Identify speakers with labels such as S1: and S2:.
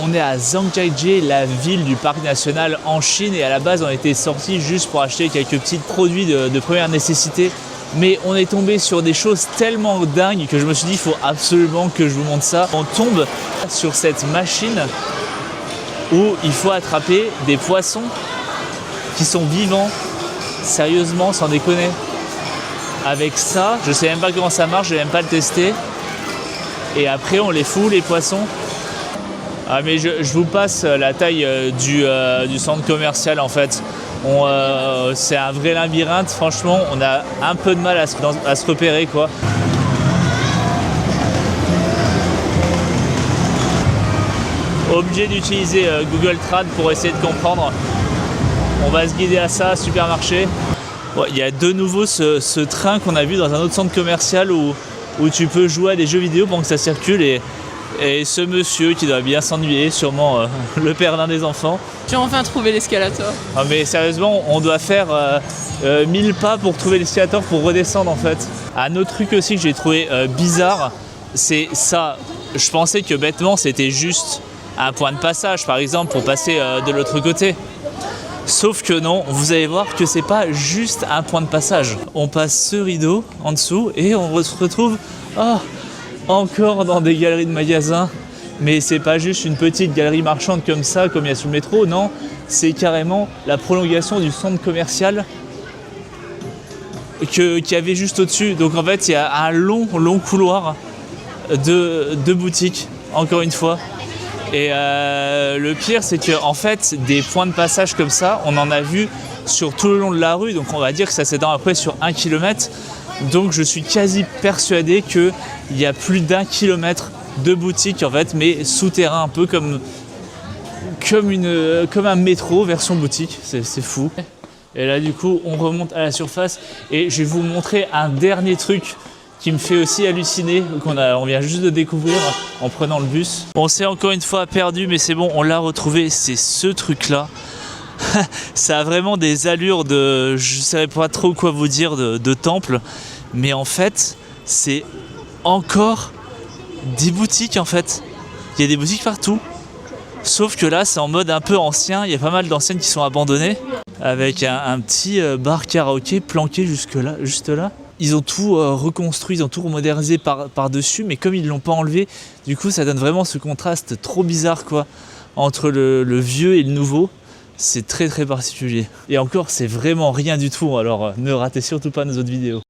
S1: On est à Zhangjiajie, la ville du parc national en Chine, et à la base on était sorti juste pour acheter quelques petits produits de première nécessité. Mais on est tombé sur des choses tellement dingues que je me suis dit il faut absolument que je vous montre ça. On tombe sur cette machine où il faut attraper des poissons qui sont vivants. Sérieusement, sans déconner. Avec ça, je sais même pas comment ça marche, je vais même pas le tester. Et après on les fout les poissons. Ah mais je vous passe la taille du centre commercial en fait. C'est un vrai labyrinthe, franchement on a un peu de mal à se repérer quoi. Obligé d'utiliser Google Trad pour essayer de comprendre. On va se guider à ça, supermarché. Ouais, il y a de nouveau ce train qu'on a vu dans un autre centre commercial où tu peux jouer à des jeux vidéo pendant que ça circule et ce monsieur qui doit bien s'ennuyer, sûrement le père d'un des enfants.
S2: J'ai enfin trouvé l'escalator.
S1: Ah mais sérieusement, on doit faire 1000 pas pour trouver l'escalator pour redescendre en fait. Un autre truc aussi que j'ai trouvé bizarre, c'est ça. Je pensais que bêtement c'était juste un point de passage par exemple pour passer de l'autre côté. Sauf que non, vous allez voir que c'est pas juste un point de passage. On passe ce rideau en dessous et on se retrouve encore dans des galeries de magasins. Mais c'est pas juste une petite galerie marchande comme ça, comme il y a sur le métro, non. C'est carrément la prolongation du centre commercial qu'il y avait juste au-dessus. Donc en fait, il y a un long couloir de boutiques, encore une fois. Et le pire, c'est que en fait, des points de passage comme ça, on en a vu sur tout le long de la rue. Donc on va dire que ça s'étend après sur 1 kilomètre. Donc je suis quasi persuadé qu'il y a plus d'1 kilomètre de boutiques en fait, mais souterrain, un peu comme un métro version boutique. C'est fou. Et là du coup, on remonte à la surface et je vais vous montrer un dernier truc qui me fait aussi halluciner, on vient juste de découvrir en prenant le bus. On s'est encore une fois perdu, mais c'est bon, on l'a retrouvé, c'est ce truc-là. Ça a vraiment des allures de, je ne sais pas trop quoi vous dire, de temple, mais en fait, c'est encore des boutiques en fait. Il y a des boutiques partout, sauf que là, c'est en mode un peu ancien, il y a pas mal d'anciennes qui sont abandonnées, avec un petit bar karaoké planqué juste là. Ils ont tout reconstruit, ils ont tout remodernisé par-dessus, mais comme ils ne l'ont pas enlevé, du coup ça donne vraiment ce contraste trop bizarre quoi, entre le vieux et le nouveau. C'est très très particulier. Et encore, c'est vraiment rien du tout, alors ne ratez surtout pas nos autres vidéos.